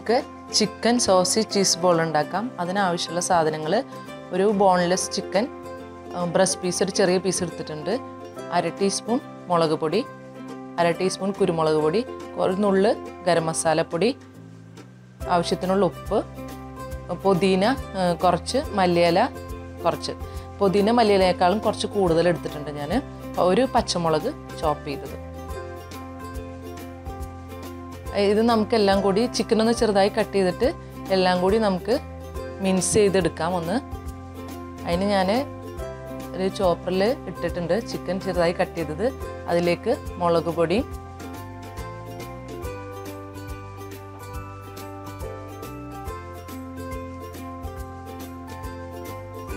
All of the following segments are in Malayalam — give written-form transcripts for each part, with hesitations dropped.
നമുക്ക് ചിക്കൻ സോസി ചീസ് ബോൾ ഉണ്ടാക്കാം. അതിനാവശ്യമുള്ള സാധനങ്ങൾ ഒരു ബോൺലെസ് ചിക്കൻ ബ്രസ്റ്റ് പീസ് ഒരു ചെറിയ പീസ് എടുത്തിട്ടുണ്ട്, 1/2 ടീസ്പൂൺ മുളക് പൊടി, 1/2 ടീസ്പൂൺ കുരുമുളക് പൊടി, ഒരു നുള്ള് ഗരം മസാലപ്പൊടി, ആവശ്യത്തിനുള്ള ഉപ്പ്, പുതിന കുറച്ച്, മല്ലിയില കുറച്ച്. പുതിന മല്ലിയിലയേക്കാളും കുറച്ച് കൂടുതൽ എടുത്തിട്ടുണ്ട് ഞാൻ. ഒരു പച്ചമുളക് ചോപ്പ് ചെയ്തത്. ഇത് നമുക്കെല്ലാം കൂടി ചിക്കനൊന്ന് ചെറുതായി കട്ട് ചെയ്തിട്ട് എല്ലാം കൂടി നമുക്ക് മിക്സ് ചെയ്തെടുക്കാം ഒന്ന്. അതിന് ഞാൻ ഒരു ചോപ്പറിൽ ഇട്ടിട്ടുണ്ട് ചിക്കൻ ചെറുതായി കട്ട് ചെയ്തത്. അതിലേക്ക് മുളക് പൊടി,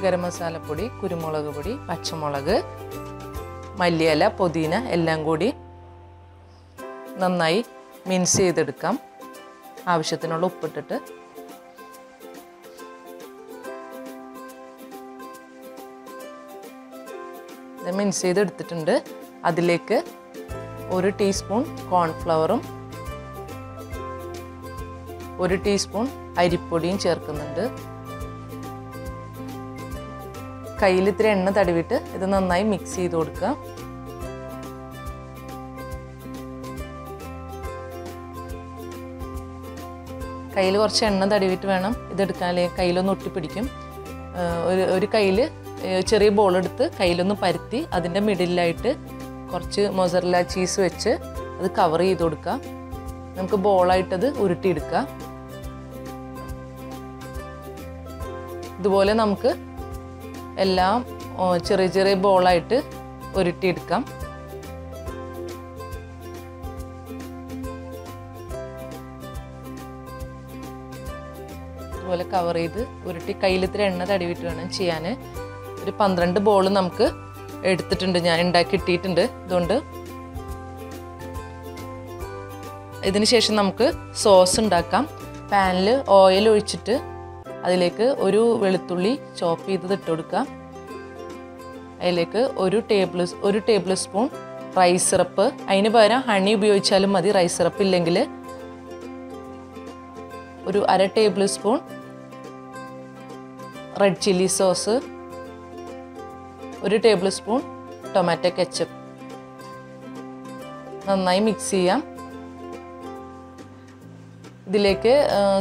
ഗരം മസാലപ്പൊടി, കുരുമുളക് പൊടി, പച്ചമുളക്, മല്ലിയില, പുതിന എല്ലാം കൂടി നന്നായി മിക്സ് ചെയ്തെടുക്കാം. ആവശ്യത്തിനുള്ള ഉപ്പിട്ടിട്ട് ഇത് മിക്സ് ചെയ്തെടുത്തിട്ടുണ്ട്. അതിലേക്ക് 1 ടീസ്പൂൺ കോൺഫ്ലവറും 1 ടീസ്പൂൺ അരിപ്പൊടിയും ചേർക്കുന്നുണ്ട്. കയ്യിൽ ഇത്തിരി എണ്ണ തടവിട്ട് ഇത് നന്നായി മിക്സ് ചെയ്ത് കൊടുക്കുക. കയ്യിൽ കുറച്ച് എണ്ണ തടവിട്ട് വേണം ഇതെടുക്കാൻ, അല്ലെങ്കിൽ കയ്യിലൊന്ന് ഒട്ടിപ്പിടിക്കും. ഒരു കയ്യിൽ ചെറിയ ബോൾ എടുത്ത് കയ്യിലൊന്ന് പരത്തി അതിൻ്റെ മിഡിലായിട്ട് കുറച്ച് മൊസറല്ല ചീസ് വെച്ച് അത് കവർ ചെയ്ത് കൊടുക്കുക. നമുക്ക് ബോളായിട്ടത് ഉരുട്ടിയെടുക്കാം. ഇതുപോലെ നമുക്ക് എല്ലാം ചെറിയ ചെറിയ ബോളായിട്ട് ഉരുട്ടിയെടുക്കാം. ഇതുപോലെ കവർ ചെയ്ത് ഉരുട്ടി കയ്യിൽ ഇത്തിരി എണ്ണ തടവിട്ട് വേണം ചെയ്യാൻ. ഒരു 12 ബോൾ നമുക്ക് എടുത്തിട്ടുണ്ട്, ഞാൻ ഉണ്ടാക്കി ഇട്ടിട്ടുണ്ട്. ഇതുകൊണ്ട് ഇതിന് ശേഷം നമുക്ക് സോസ് ഉണ്ടാക്കാം. പാനിൽ ഓയിൽ ഒഴിച്ചിട്ട് അതിലേക്ക് ഒരു വെളുത്തുള്ളി ചോപ്പ് ചെയ്തത് ഇട്ട് കൊടുക്കാം. അതിലേക്ക് ഒരു ടേബിൾ സ്പൂൺ റൈസ് സിറപ്പ്, അതിന് പകരം ഹണി ഉപയോഗിച്ചാലും മതി. റൈസ് സിറപ്പ് ഇല്ലെങ്കിൽ ഒരു 1/2 table spoon red chilli sauce, 1 table spoon tomato ketchup. നന്നായി മിക്സ് ചെയ്യാം. ഇതിലേക്ക്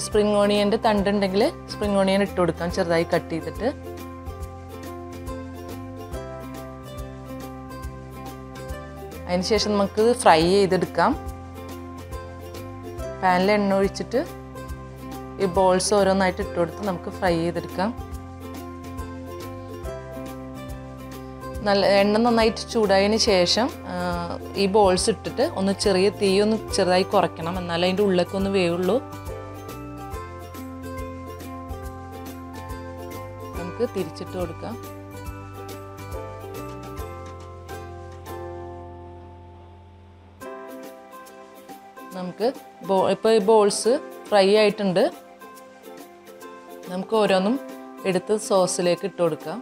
സ്പ്രിംഗ് ഓണിയൻ്റെ തണ്ടുണ്ടെങ്കിൽ സ്പ്രിംഗ് ഓണിയൻ ഇട്ട് കൊടുക്കാം ചെറുതായി കട്ട് ചെയ്തിട്ട്. അതിനുശേഷം നമുക്ക് ഫ്രൈ ചെയ്തെടുക്കാം. പാനിൽ എണ്ണ ഒഴിച്ചിട്ട് ഈ ബോൾസ് ഓരോന്നായിട്ട് ഇട്ട് കൊടുത്ത് നമുക്ക് ഫ്രൈ ചെയ്തെടുക്കാം. എണ്ണ നന്നായിട്ട് ചൂടായതിന് ശേഷം ഈ ബോൾസ് ഇട്ടിട്ട് ഒന്ന് ചെറിയ തീ ഒന്ന് ചെറുതായി കുറയ്ക്കണം, എന്നാലും അതിൻ്റെ ഉള്ളിലേക്ക് ഒന്ന് വേവുള്ളൂ. നമുക്ക് തിരിച്ചിട്ട് കൊടുക്കാം. നമുക്ക് ഇപ്പോൾ ഈ ബോൾസ് ഫ്രൈ ആയിട്ടുണ്ട്. നമുക്ക് ഓരോന്നും എടുത്ത് സോസിലേക്ക് ഇട്ട് കൊടുക്കാം.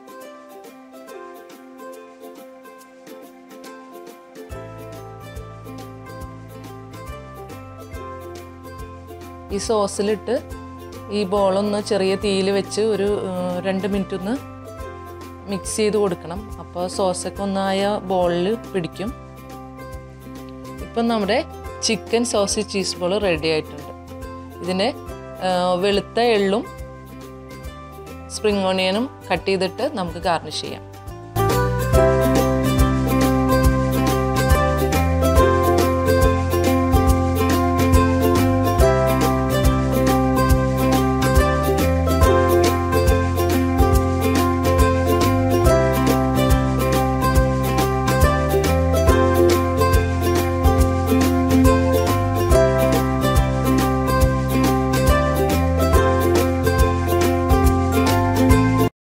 ഈ സോസിലിട്ട് ഈ ബോളൊന്ന് ചെറിയ തീയിൽ വെച്ച് ഒരു 2 മിനിറ്റ് ഒന്ന് മിക്സ് ചെയ്ത് കൊടുക്കണം. അപ്പോൾ സോസൊക്കെ ഒന്നായ ബോളിൽ പിടിക്കും. ഇപ്പം നമ്മുടെ ചിക്കൻ സോസി ചീസ് ബോൾ റെഡി ആയിട്ടുണ്ട്. ഇതിന് വെളുത്ത എള്ളും സ്പ്രിംഗ് ഓണിയനും കട്ട് ചെയ്തിട്ട് നമുക്ക് ഗാർണിഷ് ചെയ്യാം.